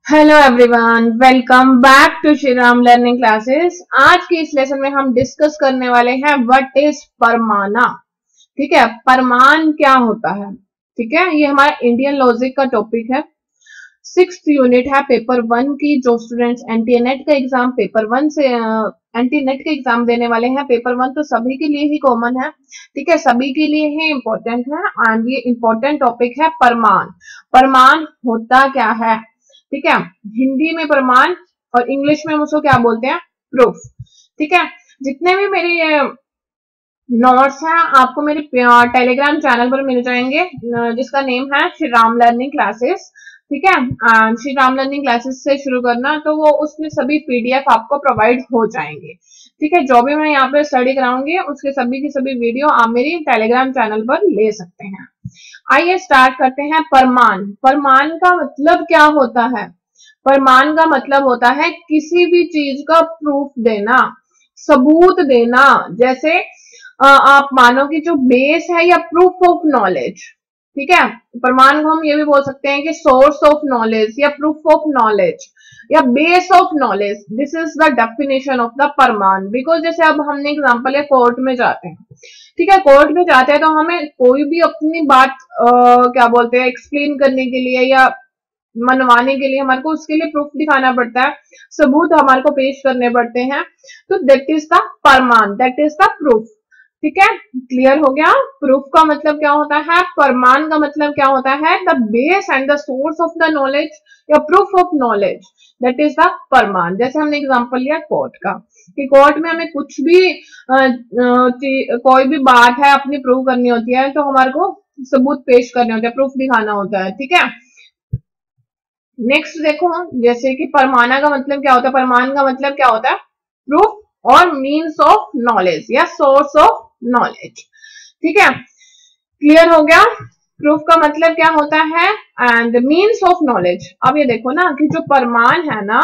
Hello everyone, welcome back to Shri Ram learning classes. आज के इस लेसन में हम डिस्कस करने वाले हैं व्हाट इज परमाना। ठीक है, परमान क्या होता है। ठीक है, ये हमारा इंडियन लॉजिक का टॉपिक है। 6th यूनिट है पेपर 1 की। जो स्टूडेंट्स एनटीए नेट का एग्जाम पेपर 1 से एनटीए नेट का एग्जाम देने वाले हैं पेपर 1, तो सभी के लिए ही कॉमन है। ठीक है, सभी के लिए ही इंपॉर्टेंट है। एंड ये इंपॉर्टेंट टॉपिक है परमान। परमान होता क्या है। ठीक है, हिंदी में प्रमाण और इंग्लिश में हम उसको क्या बोलते हैं, प्रूफ। ठीक है, जितने भी मेरे नोट्स हैं आपको मेरे टेलीग्राम चैनल पर मिल जाएंगे, जिसका नेम है श्री राम लर्निंग क्लासेस। ठीक है, श्री राम लर्निंग क्लासेस से शुरू करना, तो वो उसमें सभी पीडीएफ आपको प्रोवाइड हो जाएंगे। ठीक है, जो भी मैं यहाँ पे स्टडी कराऊंगी उसके सभी की सभी वीडियो आप मेरी टेलीग्राम चैनल पर ले सकते हैं। आइए स्टार्ट करते हैं। परमान। परमान का मतलब क्या होता है। परमान का मतलब होता है किसी भी चीज का प्रूफ देना, सबूत देना। जैसे आप मानो कि जो बेस है या प्रूफ ऑफ नॉलेज। ठीक है, प्रमाण को हम ये भी बोल सकते हैं कि सोर्स ऑफ नॉलेज या प्रूफ ऑफ नॉलेज या base of knowledge. This is the definition of the प्रमाण। बिकॉज जैसे अब हमने एग्जांपल है, कोर्ट में जाते हैं। ठीक है, कोर्ट में जाते हैं तो हमें कोई भी अपनी बात क्या बोलते हैं एक्सप्लेन करने के लिए या मनवाने के लिए हमारे को उसके लिए प्रूफ दिखाना पड़ता है, सबूत हमारे को पेश करने पड़ते हैं। तो दैट इज द प्रमाण, दैट इज द प्रूफ। ठीक है, क्लियर हो गया। प्रूफ का मतलब क्या होता है, प्रमाण का मतलब क्या होता है, the base and the source of the knowledge या proof of knowledge, that is the प्रमाण। जैसे हमने एग्जांपल लिया कोर्ट का, कि कोर्ट में हमें कुछ भी कोई भी बात है अपनी प्रूव करनी होती है, तो हमारे को सबूत पेश करने होते हैं, प्रूफ दिखाना होता है। ठीक है, नेक्स्ट देखो, जैसे कि परमाना का मतलब क्या होता है, परमान का मतलब क्या होता है, प्रूफ और मीन्स ऑफ नॉलेज या सोर्स ऑफ नॉलेज। ठीक है, क्लियर हो गया। प्रूफ का मतलब क्या होता है एंड मीन्स ऑफ नॉलेज। अब ये देखो ना कि जो परमान है ना,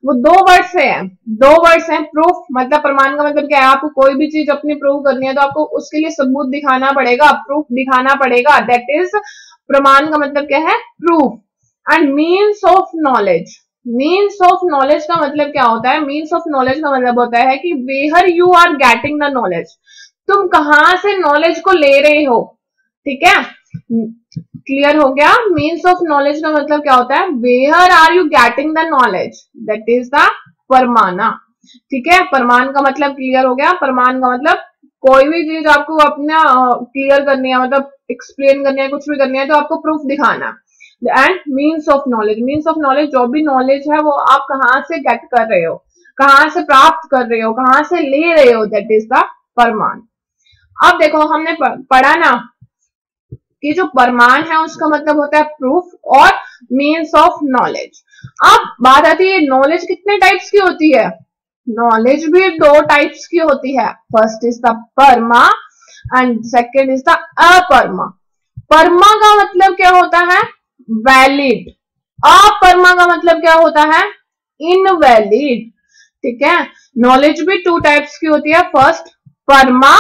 वो दो वर्ड से है, दो वर्ड्स हैं। प्रूफ मतलब, प्रमाण का मतलब क्या है, आपको कोई भी चीज अपनी प्रूव करनी है तो आपको उसके लिए सबूत दिखाना पड़ेगा, प्रूफ दिखाना पड़ेगा। दैट इज प्रमाण का मतलब क्या है, proof. And means of knowledge, means of knowledge का मतलब क्या होता है, मीन्स ऑफ नॉलेज का मतलब होता है कि where you are getting the knowledge, तुम कहां से नॉलेज को ले रहे हो। ठीक है, क्लियर हो गया। मीन्स ऑफ नॉलेज का मतलब क्या होता है, where are you getting the knowledge, that is the परमाना। ठीक है, परमान का मतलब क्लियर हो गया। परमान का मतलब कोई भी चीज आपको अपना क्लियर करनी है, मतलब एक्सप्लेन करनी है, कुछ भी करनी है, तो आपको प्रूफ दिखाना। And means of knowledge, means of knowledge जो भी नॉलेज है वो आप कहां से गेट कर रहे हो, कहां से प्राप्त कर रहे हो, कहां से ले रहे हो, दैट इज द परमान। अब देखो, हमने पढ़ा ना कि जो परमान है उसका मतलब होता है प्रूफ और मीन्स ऑफ नॉलेज। अब बात आती है नॉलेज कितने टाइप्स की होती है। नॉलेज भी दो टाइप्स की होती है। फर्स्ट इज द परमा एंड सेकेंड इज द अपरमा। परमा का मतलब क्या होता है, वैलिड। अपरमा का मतलब क्या होता है, इनवैलिड। ठीक है, नॉलेज भी टू टाइप्स की होती है। फर्स्ट परमा,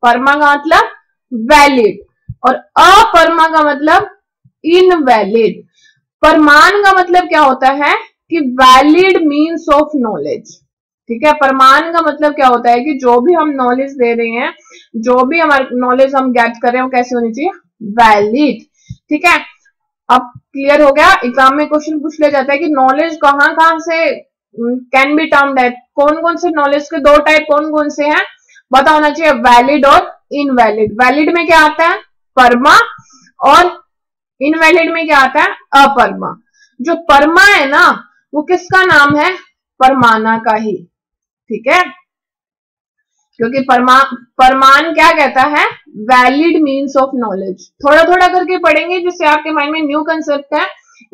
परमा का मतलब वैलिड, और अपरमा का मतलब इनवैलिड। प्रमाण का मतलब क्या होता है कि वैलिड मीन्स ऑफ नॉलेज। ठीक है, प्रमाण का मतलब क्या होता है कि जो भी हम नॉलेज दे रहे हैं, जो भी हमारी नॉलेज हम गेट कर रहे हैं, वो कैसे होनी चाहिए, वैलिड। ठीक है, अब क्लियर हो गया। एग्जाम में क्वेश्चन पूछ लिया जाता है कि नॉलेज कहां कहां से कैन बी टर्म्ड है, कौन कौन से नॉलेज के दो टाइप कौन कौन से हैं, पता होना चाहिए, वैलिड और इनवैलिड। वैलिड में क्या आता है, परमा, और इनवैलिड में क्या आता है, अपरमा। जो परमा है ना, वो किसका नाम है, परमाना का ही। ठीक है, क्योंकि परमान क्या कहता है, वैलिड मीन्स ऑफ नॉलेज। थोड़ा थोड़ा करके पढ़ेंगे जिससे आपके माइंड में न्यू कंसेप्ट है,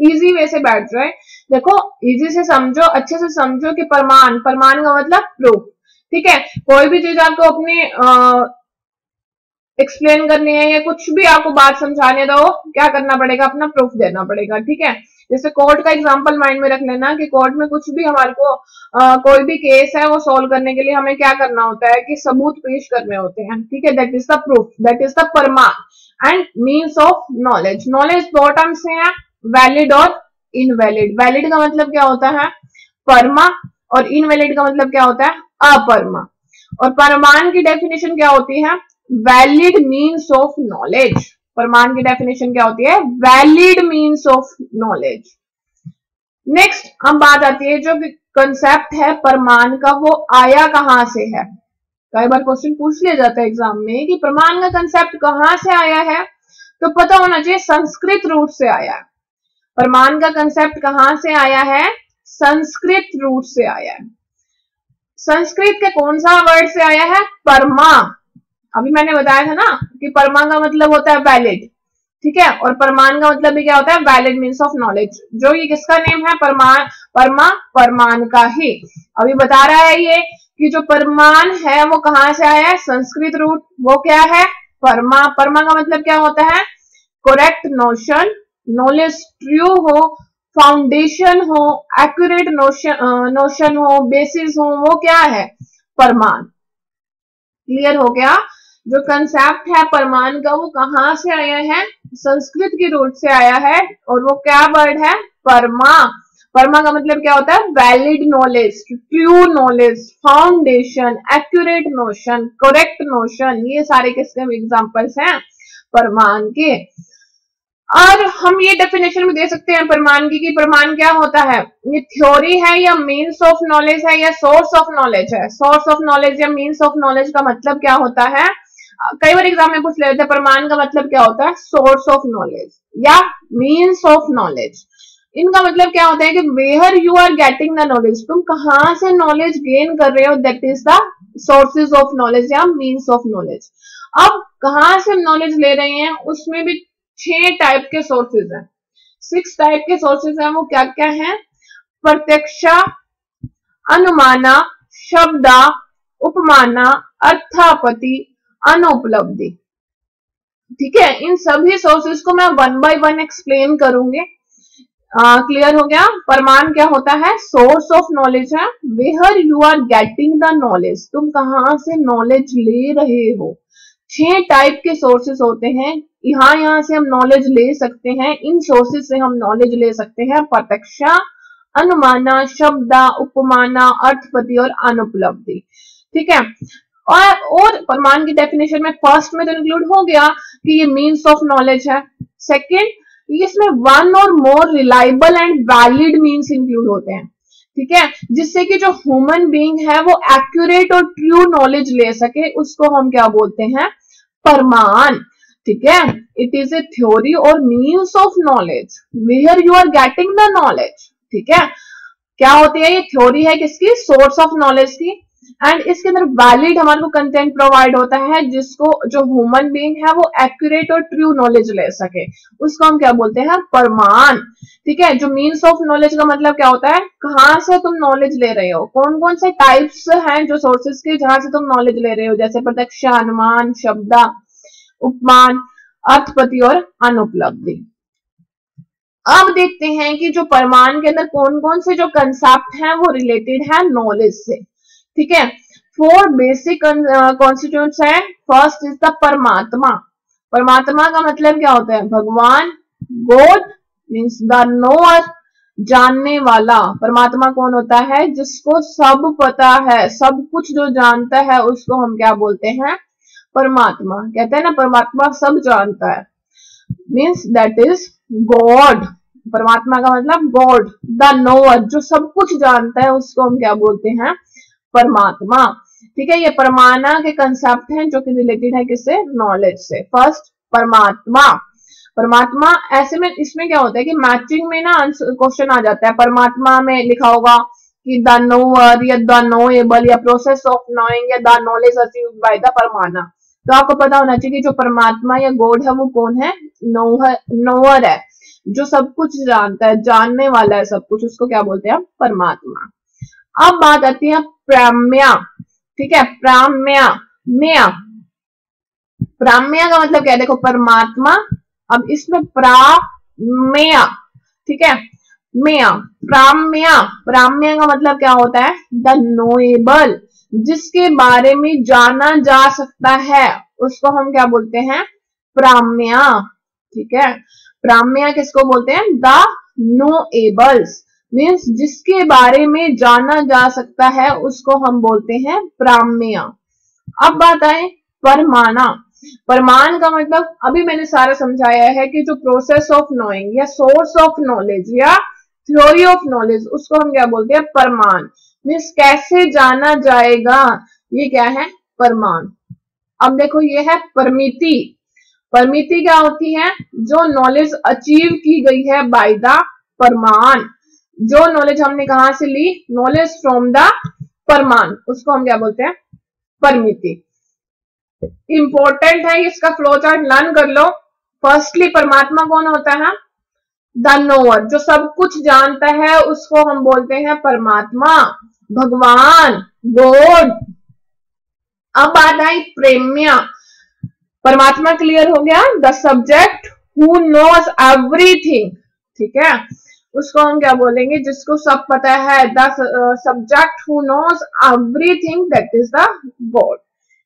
इजी वे से बैठ जाए। देखो, इजी से समझो, अच्छे से समझो कि परमान, परमान का मतलब प्रूफ। ठीक है, कोई भी चीज आपको अपनी एक्सप्लेन करनी है या कुछ भी आपको बात समझाने दो, क्या करना पड़ेगा, अपना प्रूफ देना पड़ेगा। ठीक है, जैसे कोर्ट का एग्जांपल माइंड में रख लेना कि कोर्ट में कुछ भी हमारे को कोई भी केस है वो सॉल्व करने के लिए हमें क्या करना होता है कि सबूत पेश करने होते हैं। ठीक है, that is the proof, that is the प्रमाण and means of knowledge. Knowledge दो टर्म से है, वैलिड और इनवैलिड। वैलिड का मतलब क्या होता है? परमा, और इनवैलिड का मतलब क्या होता है? अपरमा। और प्रमाण की डेफिनेशन क्या होती है? Valid means of knowledge. प्रमाण की डेफिनेशन क्या होती है? Valid means of knowledge. Next हम बात आती है जो कंसेप्ट है प्रमाण का, वो आया कहां से है। कई बार क्वेश्चन पूछ लिया जाता है एग्जाम में कि प्रमाण का कंसेप्ट कहां से आया है, तो पता होना चाहिए संस्कृत रूट से आया है। प्रमाण का कंसेप्ट कहां से आया है? संस्कृत रूट से आया है। संस्कृत के कौन सा वर्ड से आया है? परमा। अभी मैंने बताया था ना कि परमा का मतलब होता है वैलिड, ठीक है, और प्रमाण का मतलब भी क्या होता है? Valid means of knowledge. जो ये किसका नेम है? प्रमाण, परमा, प्रमाण का ही। अभी बता रहा है ये कि जो प्रमाण है वो कहां से आया है? संस्कृत रूट। वो क्या है? परमा। परमा का मतलब क्या होता है? करेक्ट नोशन, नॉलेज ट्रू हो, फाउंडेशन हो, एक्यूरेट नोशन हो, बेसिस हो, वो क्या है? प्रमाण। क्लियर हो गया? जो कंसेप्ट है प्रमाण का वो कहां से आया है? संस्कृत के रूट से आया है, और वो क्या वर्ड है? परमा। परमा का मतलब क्या होता है? Valid knowledge, true knowledge, foundation, accurate notion, correct notion, ये सारे किसके एग्जांपल्स हैं? प्रमाण के। और हम ये डेफिनेशन भी दे सकते हैं प्रमाण की कि प्रमाण क्या होता है? ये थ्योरी है या मीन्स ऑफ नॉलेज है या सोर्स ऑफ नॉलेज है? सोर्स ऑफ नॉलेज या मीन्स ऑफ नॉलेज का मतलब क्या होता है? कई बार एग्जाम में पूछ लेते हैं प्रमाण का मतलब क्या होता है? सोर्स ऑफ नॉलेज या मीन्स ऑफ नॉलेज। इनका मतलब क्या होता है कि where you are getting the knowledge, तुम कहां से नॉलेज गेन कर रहे हो, that is the sources of knowledge या मीन्स ऑफ नॉलेज। अब कहां से नॉलेज ले रहे हैं, उसमें भी 6 टाइप के सोर्सेज हैं, 6 टाइप के सोर्सेज हैं। वो क्या क्या हैं? प्रत्यक्ष, अनुमाना, शब्दा, उपमाना, अर्थापति, अनुपलब्धि। ठीक है, इन सभी सोर्सेज को मैं 1 बाय 1 एक्सप्लेन करूंगी। क्लियर हो गया? प्रमाण क्या होता है? सोर्स ऑफ नॉलेज है। Where you are getting the knowledge, तुम कहां से नॉलेज ले रहे हो। 6 टाइप के सोर्सेज होते हैं, यहाँ से हम नॉलेज ले सकते हैं, इन सोर्सेज से हम नॉलेज ले सकते हैं। प्रत्यक्ष, अनुमाना, शब्दा, उपमाना, अर्थपति और अनुपलब्धि। ठीक है, और प्रमाण की डेफिनेशन में फर्स्ट में तो इंक्लूड हो गया कि ये मीन्स ऑफ नॉलेज है। सेकेंड, इसमें 1 और more reliable and valid means include होते हैं, ठीक है, जिससे कि जो ह्यूमन बीइंग है वो एक्यूरेट और ट्रू नॉलेज ले सके, उसको हम क्या बोलते हैं? प्रमाण। ठीक है, इट इज ए थ्योरी और means of knowledge where you are getting the knowledge. ठीक है, क्या होती है? ये थ्योरी है किसकी? सोर्स ऑफ नॉलेज की। एंड इसके अंदर वैलिड हमारे को कंटेंट प्रोवाइड होता है, जिसको जो ह्यूमन बीइंग है वो एक्यूरेट और ट्रू नॉलेज ले सके, उसको हम क्या बोलते हैं? प्रमाण। ठीक है, जो मीन्स ऑफ नॉलेज का मतलब क्या होता है? कहां से तुम नॉलेज ले रहे हो, कौन कौन से टाइप्स हैं जो सोर्सेज के जहां से तुम नॉलेज ले रहे हो, जैसे प्रत्यक्ष, अनुमान, शब्दा, उपमान, अर्थपति और अनुपलब्धि। अब देखते हैं कि जो प्रमाण के अंदर कौन कौन से जो कंसेप्ट हैं वो रिलेटेड है नॉलेज से। ठीक है, 4 बेसिक कॉन्स्टिट्यूएंट्स हैं। फर्स्ट इज द परमात्मा। परमात्मा का मतलब क्या होता है? भगवान, गॉड मीन्स द नोअर, जानने वाला। परमात्मा कौन होता है? जिसको सब पता है, सब कुछ जो जानता है उसको हम क्या बोलते हैं? परमात्मा। कहते हैं ना परमात्मा सब जानता है, मीन्स दैट इज गॉड। परमात्मा का मतलब गॉड, द नोअर, जो सब कुछ जानता है उसको हम क्या बोलते हैं? परमात्मा। ठीक है, ये परमाना के कंसेप्ट हैं जो कि रिलेटेड है किससे? नॉलेज से। फर्स्ट परमात्मा। परमात्मा ऐसे में इसमें क्या होता है कि मैचिंग में ना क्वेश्चन आ जाता है, परमात्मा में लिखा होगा कि द नोअर या द नोएबल या प्रोसेस ऑफ नोइंग या the knowledge achieved by the परमाना। तो आपको पता होना चाहिए कि जो परमात्मा या गॉड है वो कौन है? नोअर है, जो सब कुछ जानता है, जानने वाला है सब कुछ, उसको क्या बोलते हैं? परमात्मा। अब बात आती है प्राम्या। ठीक है, प्राम्या, म्या, प्राम्या का मतलब क्या है? देखो परमात्मा, अब इसमें प्राम्या, ठीक है, म्या, प्राम्या। प्राम्या का मतलब क्या होता है? द नोएबल, जिसके बारे में जाना जा सकता है, उसको हम क्या बोलते हैं? प्राम्या। ठीक है, प्राम्या किसको बोलते हैं? द नोएबल्स मीन्स जिसके बारे में जाना जा सकता है उसको हम बोलते हैं प्राम्य। अब बात आए परमाना। परमान का मतलब अभी मैंने सारा समझाया है कि जो प्रोसेस ऑफ नोइंग या सोर्स ऑफ नॉलेज या थ्योरी ऑफ नॉलेज उसको हम क्या बोलते हैं परमान। मीन्स कैसे जाना जाएगा, ये क्या है परमान। अब देखो ये है परमिति। परमिति क्या होती है, जो नॉलेज अचीव की गई है बाय द परमान। जो नॉलेज हमने कहां से ली, नॉलेज फ्रॉम द परमान, उसको हम क्या बोलते हैं परमिति। इंपॉर्टेंट है, इसका फ्लो चार्ट लर्न कर लो। फर्स्टली परमात्मा कौन होता है, द नोअर, जो सब कुछ जानता है उसको हम बोलते हैं परमात्मा, भगवान, गॉड। अब बात आई प्रेम्या। परमात्मा क्लियर हो गया, the subject who knows everything, ठीक है, उसको हम क्या बोलेंगे, जिसको सब पता है, the subject who knows everything, that is the God.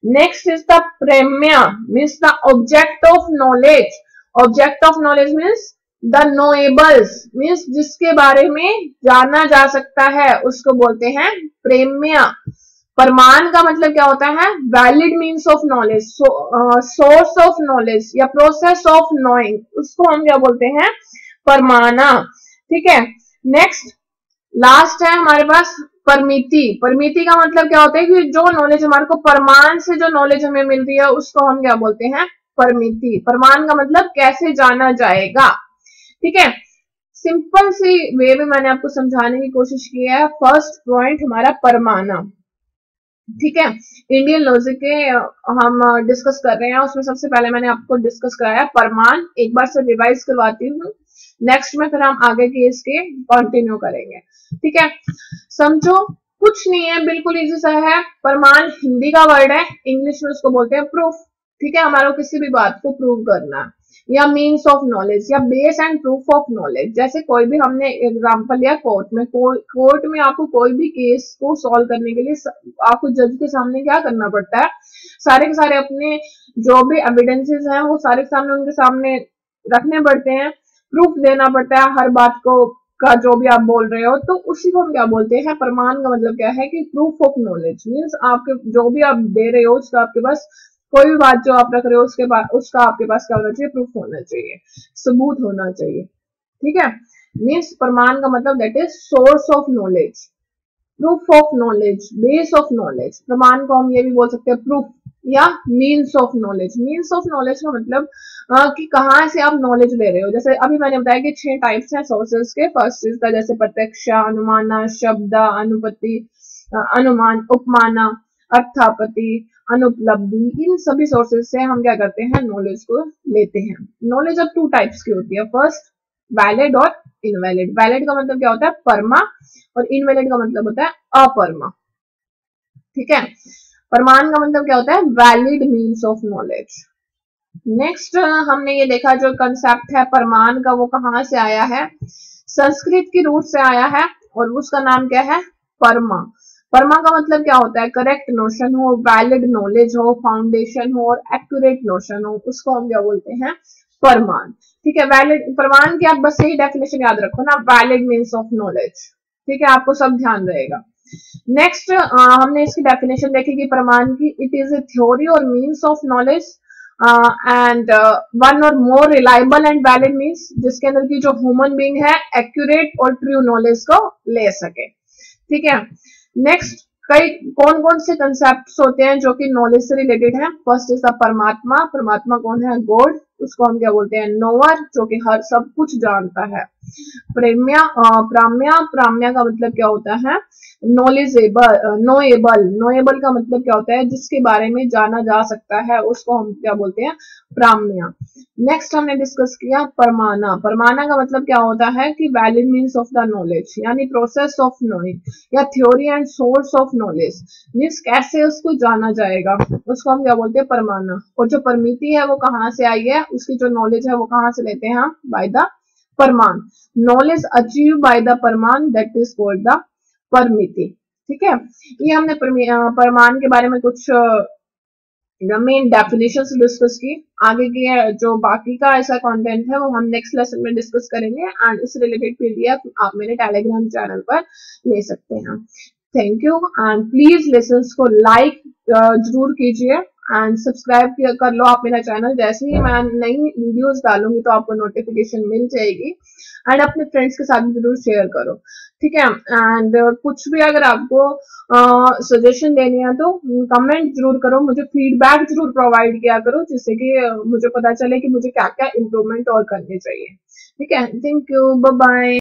Next is the प्रेम्या means the object of knowledge. Object of knowledge means the knowables, means जिसके बारे में जाना जा सकता है उसको बोलते हैं प्रेम्या। परमान का मतलब क्या होता है, valid means of knowledge, source of knowledge या प्रोसेस ऑफ नोइंग, उसको हम क्या बोलते हैं परमाना, ठीक है। नेक्स्ट लास्ट है हमारे पास परमिति। परमिति का मतलब क्या होता है कि जो नॉलेज हमारे को परमान से जो नॉलेज हमें मिल रही है उसको हम क्या बोलते हैं परमिति। परमान का मतलब कैसे जाना जाएगा, ठीक है। सिंपल सी वे में मैंने आपको समझाने की कोशिश की है। फर्स्ट पॉइंट हमारा परमाना, ठीक है। इंडियन लॉजिक के हम डिस्कस कर रहे हैं, उसमें सबसे पहले मैंने आपको डिस्कस कराया परमान। एक बार से रिवाइज करवाती हूँ, नेक्स्ट में फिर हम आगे के इसके कंटिन्यू करेंगे, ठीक है। समझो कुछ नहीं है, बिल्कुल इजी सा है। परमान हिंदी का वर्ड है, इंग्लिश में उसको बोलते हैं प्रूफ, ठीक है। हमारा किसी भी बात को प्रूव करना या मीन्स ऑफ नॉलेज या base and proof of knowledge. जैसे कोई भी हमने एग्जांपल लिया कोर्ट में, कोर्ट में आपको कोई भी केस को सॉल्व करने के लिए आपको जज के सामने क्या करना पड़ता है, सारे के सारे अपने जो भी एविडेंसेस हैं वो सारे सामने उनके सामने रखने पड़ते हैं, प्रूफ देना पड़ता है हर बात को का जो भी आप बोल रहे हो। तो उसी को हम क्या बोलते हैं परमान का मतलब क्या है कि प्रूफ ऑफ नॉलेज मीन्स आपके जो भी आप दे रहे हो उसका आपके पास कोई भी बात जो आप रख रहे हो उसके बाद उसका आपके पास क्या होना चाहिए, प्रूफ होना चाहिए, सबूत होना चाहिए, ठीक है। मीन्स परमान का मतलब that is source of knowledge, proof of knowledge, base of knowledge. प्रमाण को हम ये भी बोल सकते हैं प्रूफ या means of knowledge. Means of knowledge का मतलब कि कहाँ से आप नॉलेज ले रहे हो। जैसे अभी मैंने बताया कि 6 टाइप्स हैं सोर्सेज के। फर्स्ट इज का जैसे प्रत्यक्ष, अनुमाना, शब्द, अनुपति, अनुमान, उपमाना, अर्थापति, अनुपलब्धि, इन सभी सोर्सेज से हम क्या करते हैं नॉलेज को लेते हैं। नॉलेज अब 2 टाइप्स की होती है, फर्स्ट वैलिड और इनवैलिड। वैलिड का मतलब क्या होता है परमा और इनवैलिड का मतलब होता है अपरमा, ठीक है। परमान का मतलब क्या होता है valid means of knowledge. Next हमने ये देखा जो कंसेप्ट है परमान का वो कहां से आया है, संस्कृत की रूट से आया है और उसका नाम क्या है परमा। परमा का मतलब क्या होता है करेक्ट नोशन हो, वैलिड नॉलेज हो, फाउंडेशन हो और एक्यूरेट नोशन हो, उसको हम क्या बोलते हैं परमान, ठीक है। वैलिड परमान की आप बस यही डेफिनेशन याद रखो ना, वैलिड मीन्स ऑफ नॉलेज, ठीक है, आपको सब ध्यान रहेगा। नेक्स्ट हमने इसकी डेफिनेशन देखी कि परमान की, इट इज ए थ्योरी और means of knowledge and one or more reliable and valid means जिसके अंदर की जो ह्यूमन बीइंग है एक्यूरेट और ट्रू नॉलेज को ले सके, ठीक है। नेक्स्ट कई कौन कौन से कंसेप्ट्स होते हैं जो कि नॉलेज से रिलेटेड है। फर्स्ट इज द परमात्मा। परमात्मा कौन है गॉड, उसको हम क्या बोलते हैं नोअर, जो कि हर सब कुछ जानता है। प्रेम्या प्राम्या, प्राम्या का मतलब क्या होता है नॉलेजेबल। नोएबल, नोएबल का मतलब क्या होता है जिसके बारे में जाना जा सकता है, उसको हम क्या बोलते हैं प्राम्या। नेक्स्ट हमने डिस्कस किया परमाना। परमाना का मतलब क्या होता है कि valid means of the knowledge यानी प्रोसेस ऑफ नोइंग या theory and source of knowledge means कैसे उसको जाना जाएगा, उसको हम क्या बोलते हैं परमाना। और जो परमिति है वो कहाँ से आई है, उसकी जो नॉलेज है वो कहाँ से लेते हैं हम बाय द परमान। नॉलेज अचीव बाय द परमान दैट इज कॉल्ड द परमिति, ठीक है। ये हमने परमान के बारे में कुछ मेन डेफिनेशन डिस्कस की। आगे की जो बाकी का ऐसा कंटेंट है वो हम नेक्स्ट लेसन में डिस्कस करेंगे, एंड इस रिलेटेड पीडीएफ आप मेरे टेलीग्राम चैनल पर ले सकते हैं। Thank you, and please lessons को लाइक जरूर कीजिए एंड सब्सक्राइब कर लो आप मेरा चैनल। जैसे ही मैं नई वीडियोस डालूंगी तो आपको नोटिफिकेशन मिल जाएगी, एंड अपने फ्रेंड्स के साथ भी जरूर शेयर करो, ठीक है। एंड कुछ भी अगर आपको सजेशन देनी है तो कमेंट जरूर करो, मुझे फीडबैक जरूर प्रोवाइड किया करो, जिससे कि मुझे पता चले कि मुझे क्या क्या इम्प्रूवमेंट और करनी चाहिए, ठीक है। Thank you, bye bye.